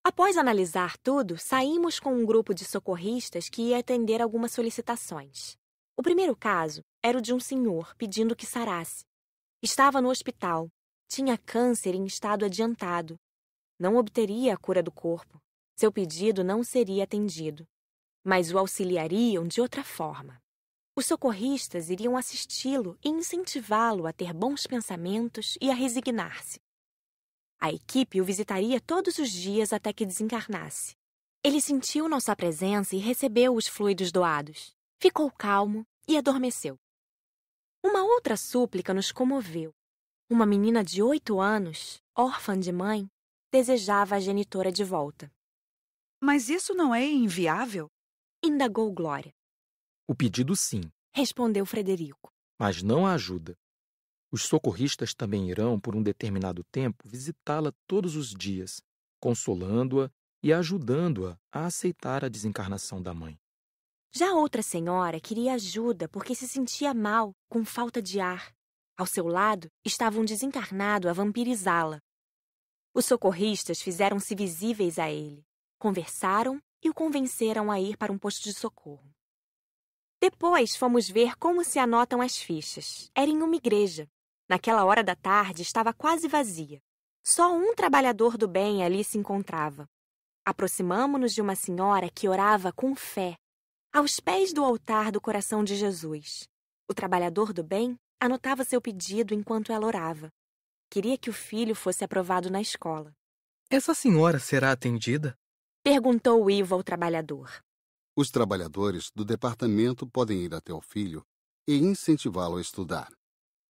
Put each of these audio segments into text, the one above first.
Após analisar tudo, saímos com um grupo de socorristas que ia atender algumas solicitações. O primeiro caso era o de um senhor pedindo que sarasse. Estava no hospital, tinha câncer em estado adiantado. Não obteria a cura do corpo. Seu pedido não seria atendido, mas o auxiliariam de outra forma. Os socorristas iriam assisti-lo e incentivá-lo a ter bons pensamentos e a resignar-se. A equipe o visitaria todos os dias até que desencarnasse. Ele sentiu nossa presença e recebeu os fluidos doados. Ficou calmo e adormeceu. Uma outra súplica nos comoveu. Uma menina de 8 anos, órfã de mãe, desejava a genitora de volta. Mas isso não é inviável? Indagou Glória. O pedido sim, Respondeu Frederico. mas não a ajuda. Os socorristas também irão, por um determinado tempo, visitá-la todos os dias, consolando-a e ajudando-a a aceitar a desencarnação da mãe. Já outra senhora queria ajuda porque se sentia mal, com falta de ar. Ao seu lado estava um desencarnado a vampirizá-la. Os socorristas fizeram-se visíveis a ele, conversaram e o convenceram a ir para um posto de socorro. Depois fomos ver como se anotam as fichas. Era em uma igreja. Naquela hora da tarde estava quase vazia. Só um trabalhador do bem ali se encontrava. Aproximamo-nos de uma senhora que orava com fé, aos pés do altar do coração de Jesus. O trabalhador do bem anotava seu pedido enquanto ela orava. Queria que o filho fosse aprovado na escola. Essa senhora será atendida? Perguntou Ivo ao trabalhador. Os trabalhadores do departamento podem ir até o filho e incentivá-lo a estudar.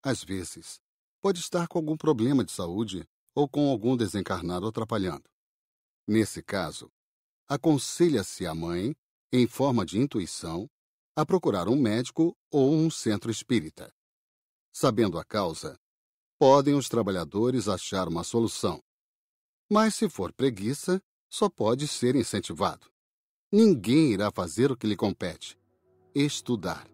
Às vezes, pode estar com algum problema de saúde ou com algum desencarnado atrapalhando. Nesse caso, aconselha-se a mãe, em forma de intuição, a procurar um médico ou um centro espírita. Sabendo a causa, podem os trabalhadores achar uma solução. Mas se for preguiça, só pode ser incentivado. Ninguém irá fazer o que lhe compete: estudar.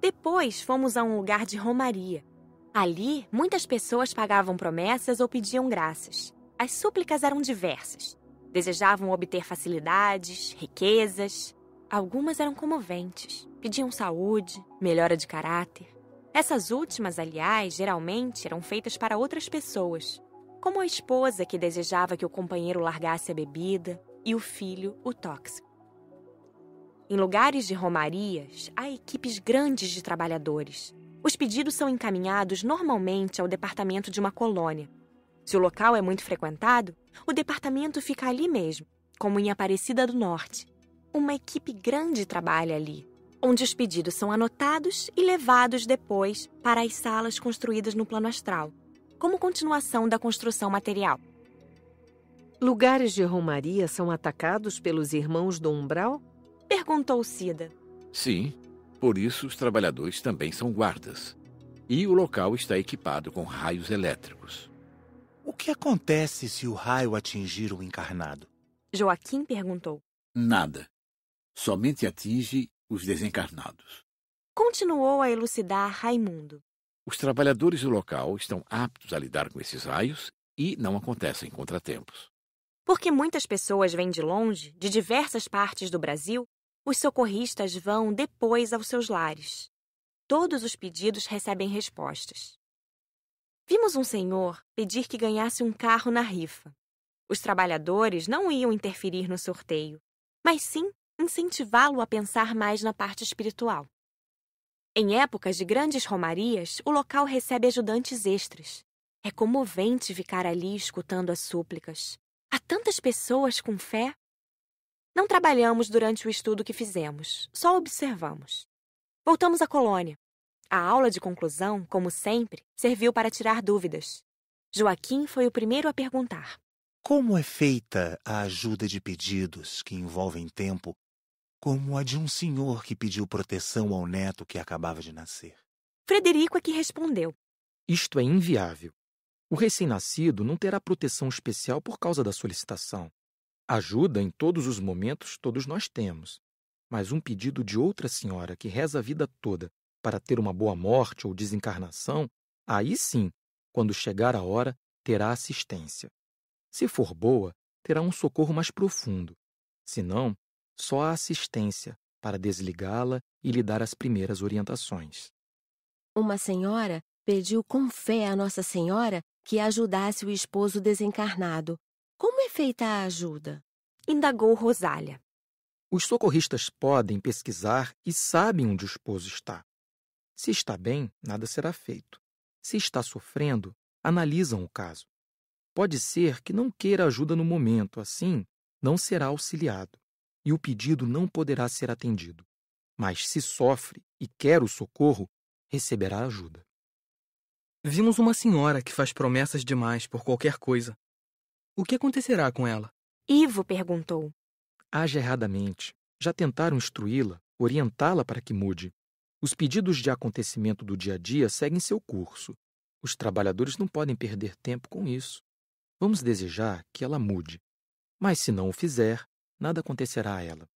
Depois fomos a um lugar de romaria. Ali, muitas pessoas pagavam promessas ou pediam graças. As súplicas eram diversas. Desejavam obter facilidades, riquezas. Algumas eram comoventes. Pediam saúde, melhora de caráter. Essas últimas, aliás, geralmente eram feitas para outras pessoas, como a esposa que desejava que o companheiro largasse a bebida e o filho o tóxico. Em lugares de romarias, há equipes grandes de trabalhadores. Os pedidos são encaminhados normalmente ao departamento de uma colônia. Se o local é muito frequentado, o departamento fica ali mesmo, como em Aparecida do Norte. Uma equipe grande trabalha ali, onde os pedidos são anotados e levados depois para as salas construídas no plano astral, como continuação da construção material. Lugares de romaria são atacados pelos irmãos do umbral? Perguntou Cida. Sim, por isso os trabalhadores também são guardas. E o local está equipado com raios elétricos. O que acontece se o raio atingir o encarnado? Joaquim perguntou. Nada. Somente atinge os desencarnados. Continuou a elucidar Raimundo. Os trabalhadores do local estão aptos a lidar com esses raios e não acontecem contratempos. Porque muitas pessoas vêm de longe, de diversas partes do Brasil, os socorristas vão depois aos seus lares. Todos os pedidos recebem respostas. Vimos um senhor pedir que ganhasse um carro na rifa. Os trabalhadores não iam interferir no sorteio, mas sim incentivá-lo a pensar mais na parte espiritual. Em épocas de grandes romarias, o local recebe ajudantes extras. É comovente ficar ali escutando as súplicas. Há tantas pessoas com fé. Não trabalhamos durante o estudo que fizemos, só observamos. Voltamos à colônia. A aula de conclusão, como sempre, serviu para tirar dúvidas. Joaquim foi o primeiro a perguntar. Como é feita a ajuda de pedidos que envolvem tempo, como a de um senhor que pediu proteção ao neto que acabava de nascer? Frederico é que respondeu. Isto é inviável. O recém-nascido não terá proteção especial por causa da solicitação. Ajuda em todos os momentos todos nós temos. Mas um pedido de outra senhora que reza a vida toda para ter uma boa morte ou desencarnação, aí sim, quando chegar a hora, terá assistência. Se for boa, terá um socorro mais profundo. Se não, só a assistência para desligá-la e lhe dar as primeiras orientações. Uma senhora pediu com fé a Nossa Senhora que ajudasse o esposo desencarnado. Como é feita a ajuda? Indagou Rosália. Os socorristas podem pesquisar e sabem onde o esposo está. Se está bem, nada será feito. Se está sofrendo, analisam o caso. Pode ser que não queira ajuda no momento, assim, não será auxiliado, e o pedido não poderá ser atendido. Mas se sofre e quer o socorro, receberá ajuda. Vimos uma senhora que faz promessas demais por qualquer coisa. O que acontecerá com ela? Ivo perguntou. Age erradamente. Já tentaram instruí-la, orientá-la para que mude. Os pedidos de acontecimento do dia a dia seguem seu curso. Os trabalhadores não podem perder tempo com isso. Vamos desejar que ela mude. Mas se não o fizer, nada acontecerá a ela.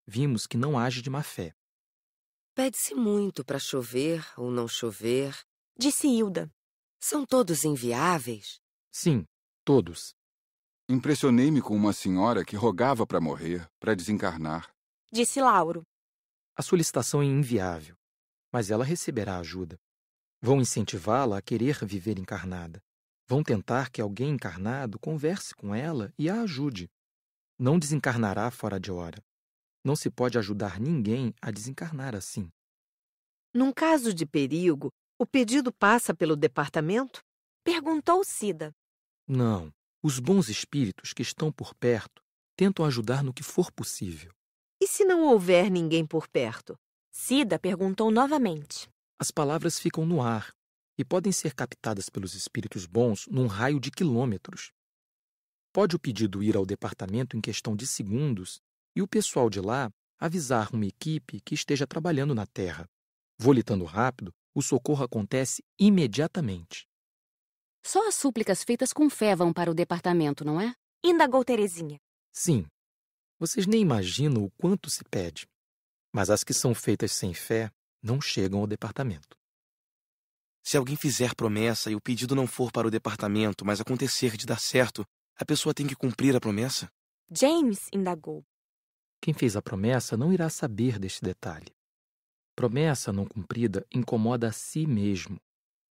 Vimos que não age de má fé. Pede-se muito para chover ou não chover. Disse Hilda. São todos inviáveis? Sim, todos. Impressionei-me com uma senhora que rogava para morrer, para desencarnar. Disse Lauro. A solicitação é inviável, mas ela receberá ajuda. Vão incentivá-la a querer viver encarnada. Vão tentar que alguém encarnado converse com ela e a ajude. Não desencarnará fora de hora. Não se pode ajudar ninguém a desencarnar assim. Num caso de perigo, o pedido passa pelo departamento? Perguntou Cida. Não. Os bons espíritos que estão por perto tentam ajudar no que for possível. E se não houver ninguém por perto? Cida perguntou novamente. As palavras ficam no ar e podem ser captadas pelos espíritos bons num raio de quilômetros. Pode o pedido ir ao departamento em questão de segundos e o pessoal de lá avisar uma equipe que esteja trabalhando na Terra. Volitando rápido, o socorro acontece imediatamente. Só as súplicas feitas com fé vão para o departamento, não é? Indagou Terezinha. Sim. Vocês nem imaginam o quanto se pede. Mas as que são feitas sem fé não chegam ao departamento. Se alguém fizer promessa e o pedido não for para o departamento, mas acontecer de dar certo, a pessoa tem que cumprir a promessa? James indagou. Quem fez a promessa não irá saber deste detalhe. Promessa não cumprida incomoda a si mesmo.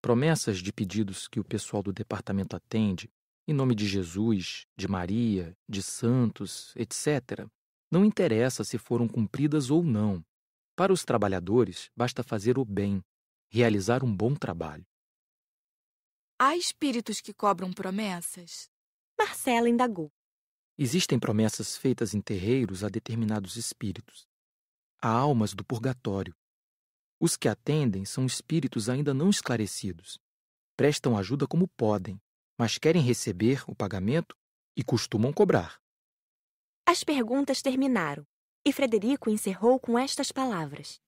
Promessas de pedidos que o pessoal do departamento atende, em nome de Jesus, de Maria, de santos, etc., não interessa se foram cumpridas ou não. Para os trabalhadores, basta fazer o bem, realizar um bom trabalho. Há espíritos que cobram promessas? Marcela indagou. Existem promessas feitas em terreiros a determinados espíritos. Há almas do purgatório. Os que atendem são espíritos ainda não esclarecidos. Prestam ajuda como podem, mas querem receber o pagamento e costumam cobrar. As perguntas terminaram e Frederico encerrou com estas palavras.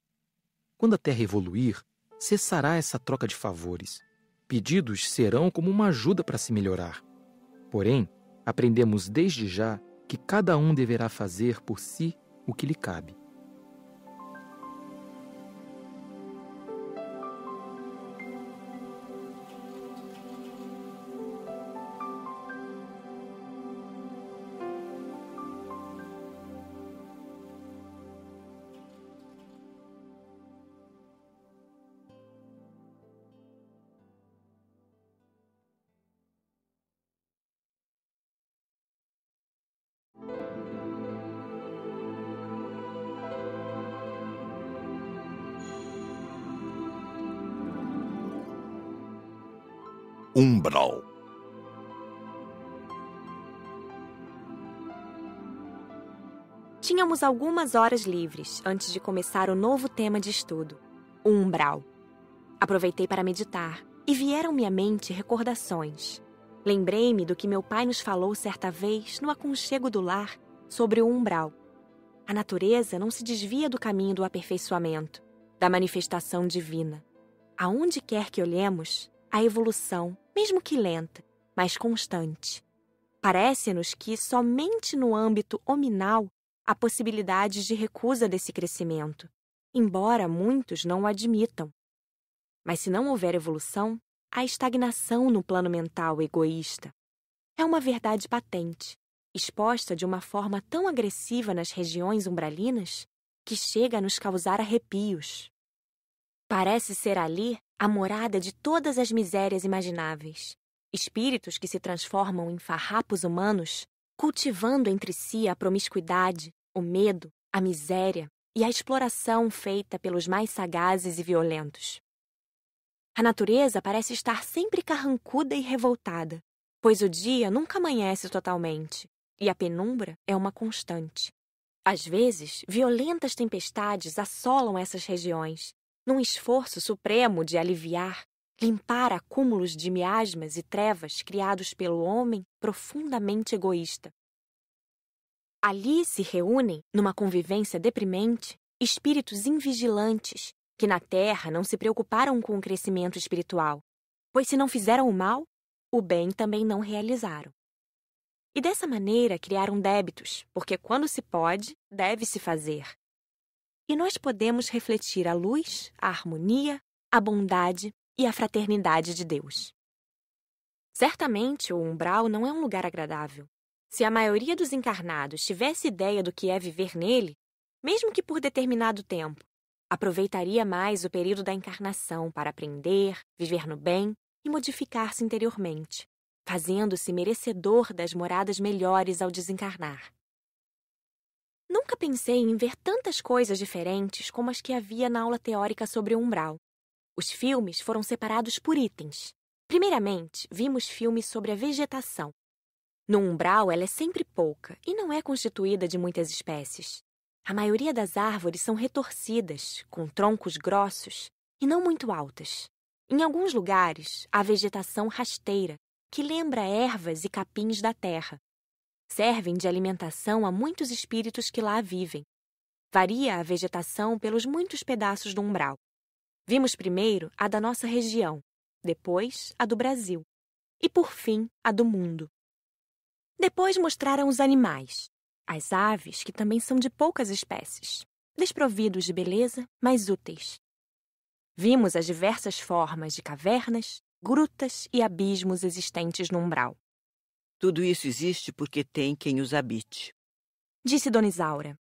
Quando a Terra evoluir, cessará essa troca de favores. Pedidos serão como uma ajuda para se melhorar. Porém, aprendemos desde já que cada um deverá fazer por si o que lhe cabe. Umbral. Tínhamos algumas horas livres antes de começar o novo tema de estudo, o umbral. Aproveitei para meditar e vieram-me à mente recordações. Lembrei-me do que meu pai nos falou certa vez no aconchego do lar sobre o umbral. A natureza não se desvia do caminho do aperfeiçoamento, da manifestação divina. Aonde quer que olhemos, a evolução, mesmo que lenta, mas constante. Parece-nos que somente no âmbito hominal há possibilidades de recusa desse crescimento, embora muitos não o admitam. Mas se não houver evolução, há estagnação no plano mental egoísta. É uma verdade patente. exposta de uma forma tão agressiva nas regiões umbralinas que chega a nos causar arrepios. Parece ser ali a morada de todas as misérias imagináveis, espíritos que se transformam em farrapos humanos, cultivando entre si a promiscuidade, o medo, a miséria e a exploração feita pelos mais sagazes e violentos. A natureza parece estar sempre carrancuda e revoltada, pois o dia nunca amanhece totalmente e a penumbra é uma constante. Às vezes, violentas tempestades assolam essas regiões, num esforço supremo de aliviar, limpar acúmulos de miasmas e trevas criados pelo homem profundamente egoísta. Ali se reúnem, numa convivência deprimente, espíritos invigilantes que na Terra não se preocuparam com o crescimento espiritual, pois se não fizeram o mal, o bem também não realizaram. E dessa maneira criaram débitos, porque quando se pode, deve-se fazer. E nós podemos refletir a luz, a harmonia, a bondade e a fraternidade de Deus. Certamente, o umbral não é um lugar agradável. Se a maioria dos encarnados tivesse ideia do que é viver nele, mesmo que por determinado tempo, aproveitaria mais o período da encarnação para aprender, viver no bem e modificar-se interiormente, fazendo-se merecedor das moradas melhores ao desencarnar. Nunca pensei em ver tantas coisas diferentes como as que havia na aula teórica sobre o umbral. Os filmes foram separados por itens. Primeiramente, vimos filmes sobre a vegetação. No umbral, ela é sempre pouca e não é constituída de muitas espécies. A maioria das árvores são retorcidas, com troncos grossos e não muito altas. Em alguns lugares, há vegetação rasteira, que lembra ervas e capins da terra. Servem de alimentação a muitos espíritos que lá vivem. Varia a vegetação pelos muitos pedaços do umbral. Vimos primeiro a da nossa região, depois a do Brasil e, por fim, a do mundo. Depois mostraram os animais, as aves, que também são de poucas espécies, desprovidos de beleza, mas úteis. Vimos as diversas formas de cavernas, grutas e abismos existentes no umbral. Tudo isso existe porque tem quem os habite, disse Dona Isaura.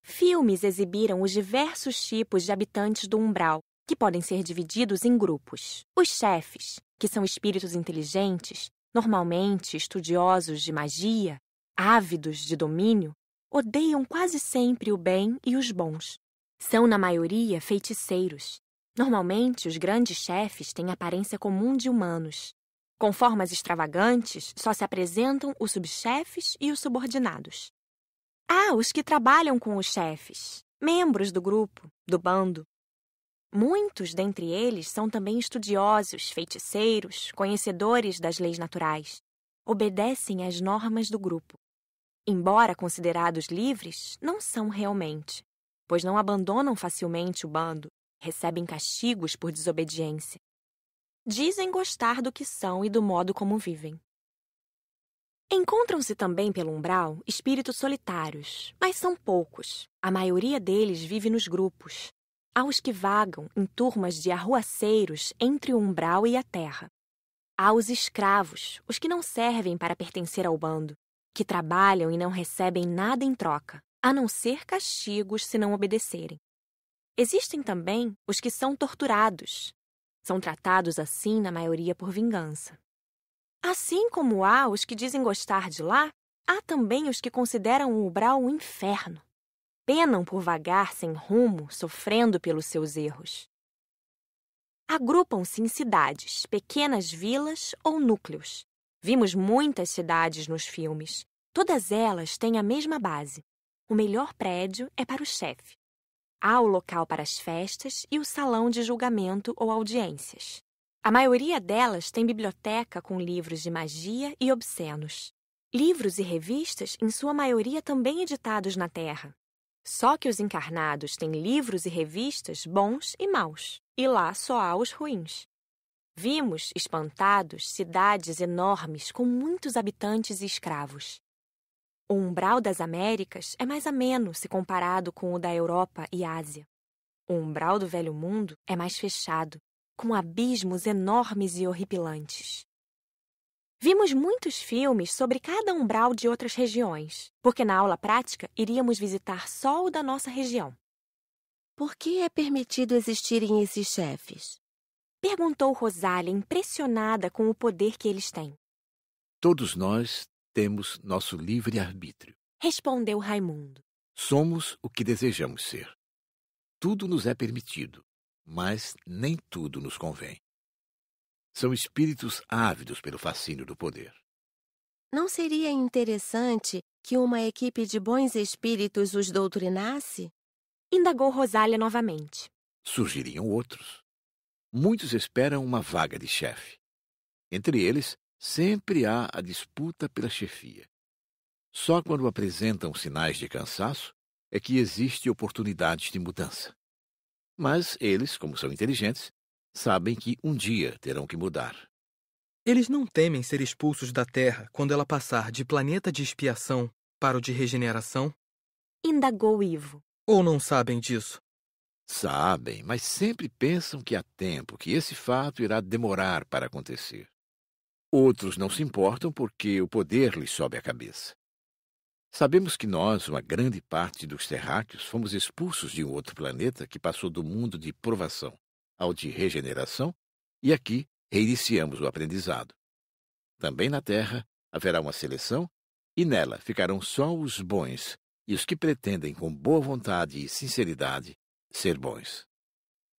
Filmes exibiram os diversos tipos de habitantes do umbral, que podem ser divididos em grupos. Os chefes, que são espíritos inteligentes, normalmente estudiosos de magia, ávidos de domínio, odeiam quase sempre o bem e os bons. São, na maioria, feiticeiros. Normalmente, os grandes chefes têm aparência comum de humanos. Com formas extravagantes, só se apresentam os subchefes e os subordinados. Há os que trabalham com os chefes, membros do grupo, do bando. Muitos dentre eles são também estudiosos, feiticeiros, conhecedores das leis naturais. Obedecem às normas do grupo. Embora considerados livres, não são realmente, pois não abandonam facilmente o bando, recebem castigos por desobediência. Dizem gostar do que são e do modo como vivem. Encontram-se também pelo umbral espíritos solitários, mas são poucos. A maioria deles vive nos grupos. Há os que vagam em turmas de arruaceiros entre o umbral e a terra. Há os escravos, os que não servem para pertencer ao bando, que trabalham e não recebem nada em troca, a não ser castigos se não obedecerem. Existem também os que são torturados. São tratados assim, na maioria, por vingança. Assim como há os que dizem gostar de lá, há também os que consideram o umbral um inferno. Penam por vagar sem rumo, sofrendo pelos seus erros. Agrupam-se em cidades, pequenas vilas ou núcleos. Vimos muitas cidades nos filmes. Todas elas têm a mesma base. O melhor prédio é para o chefe. Há o local para as festas e o salão de julgamento ou audiências. A maioria delas tem biblioteca com livros de magia e obscenos. Livros e revistas, em sua maioria, também editados na Terra. Só que os encarnados têm livros e revistas bons e maus, e lá só há os ruins. Vimos, espantados, cidades enormes com muitos habitantes e escravos. O umbral das Américas é mais ameno se comparado com o da Europa e Ásia. O umbral do Velho Mundo é mais fechado, com abismos enormes e horripilantes. Vimos muitos filmes sobre cada umbral de outras regiões, porque na aula prática iríamos visitar só o da nossa região. Por que é permitido existirem esses chefes? Perguntou Rosália, impressionada com o poder que eles têm. Todos nós temos nosso livre-arbítrio. Respondeu Raimundo. Somos o que desejamos ser. Tudo nos é permitido, mas nem tudo nos convém. São espíritos ávidos pelo fascínio do poder. Não seria interessante que uma equipe de bons espíritos os doutrinasse? Indagou Rosália novamente. Surgiriam outros. Muitos esperam uma vaga de chefe. Entre eles, sempre há a disputa pela chefia. Só quando apresentam sinais de cansaço é que existe oportunidades de mudança. Mas eles, como são inteligentes, sabem que um dia terão que mudar. Eles não temem ser expulsos da Terra quando ela passar de planeta de expiação para o de regeneração? Indagou Ivo. Ou não sabem disso? Sabem, mas sempre pensam que há tempo, que esse fato irá demorar para acontecer. Outros não se importam porque o poder lhes sobe à cabeça. Sabemos que nós, uma grande parte dos terráqueos, fomos expulsos de um outro planeta que passou do mundo de provação ao de regeneração, e aqui reiniciamos o aprendizado. Também na Terra haverá uma seleção, e nela ficarão só os bons e os que pretendem, com boa vontade e sinceridade, ser bons.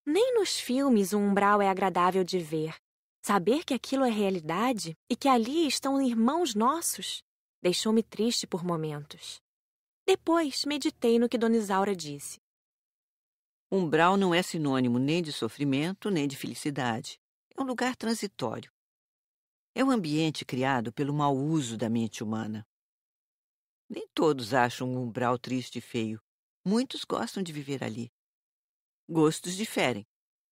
Nem nos filmes o umbral é agradável de ver. Saber que aquilo é realidade e que ali estão irmãos nossos deixou-me triste por momentos. Depois meditei no que Dona Isaura disse. Umbral não é sinônimo nem de sofrimento, nem de felicidade. É um lugar transitório. É um ambiente criado pelo mau uso da mente humana. Nem todos acham um umbral triste e feio. Muitos gostam de viver ali. Gostos diferem.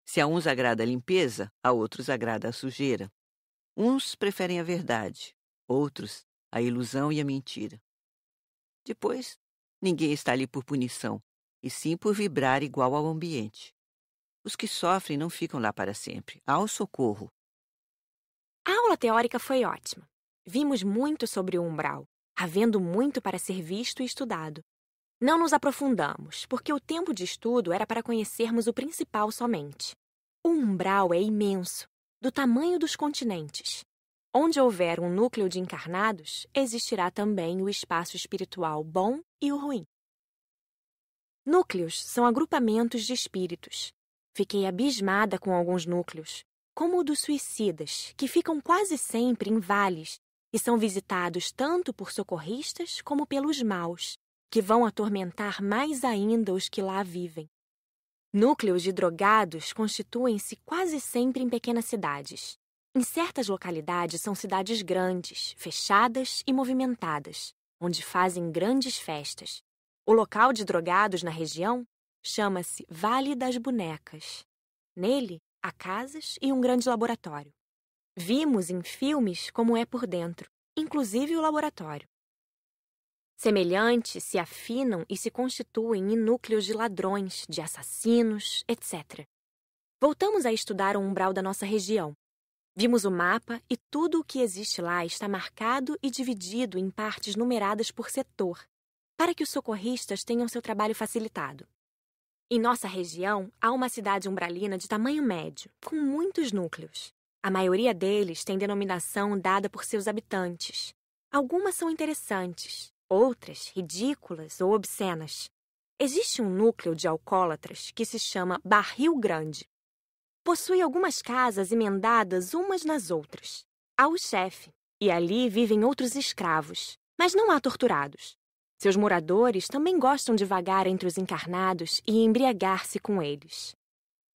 Se a uns agrada a limpeza, a outros agrada a sujeira. Uns preferem a verdade, outros a ilusão e a mentira. Depois, ninguém está ali por punição, e sim por vibrar igual ao ambiente. Os que sofrem não ficam lá para sempre. Há o socorro. A aula teórica foi ótima. Vimos muito sobre o umbral, havendo muito para ser visto e estudado. Não nos aprofundamos, porque o tempo de estudo era para conhecermos o principal somente. O umbral é imenso, do tamanho dos continentes. Onde houver um núcleo de encarnados, existirá também o espaço espiritual bom e o ruim. Núcleos são agrupamentos de espíritos. Fiquei abismada com alguns núcleos, como o dos suicidas, que ficam quase sempre em vales e são visitados tanto por socorristas como pelos maus, que vão atormentar mais ainda os que lá vivem. Núcleos de drogados constituem-se quase sempre em pequenas cidades. Em certas localidades são cidades grandes, fechadas e movimentadas, onde fazem grandes festas. O local de drogados na região chama-se Vale das Bonecas. Nele, há casas e um grande laboratório. Vimos em filmes como é por dentro, inclusive o laboratório. Semelhantes se afinam e se constituem em núcleos de ladrões, de assassinos, etc. Voltamos a estudar o umbral da nossa região. Vimos o mapa e tudo o que existe lá está marcado e dividido em partes numeradas por setor, para que os socorristas tenham seu trabalho facilitado. Em nossa região, há uma cidade umbralina de tamanho médio, com muitos núcleos. A maioria deles tem denominação dada por seus habitantes. Algumas são interessantes, outras ridículas ou obscenas. Existe um núcleo de alcoólatras que se chama Barril Grande. Possui algumas casas emendadas umas nas outras. Há o chefe, e ali vivem outros escravos, mas não há torturados. Seus moradores também gostam de vagar entre os encarnados e embriagar-se com eles.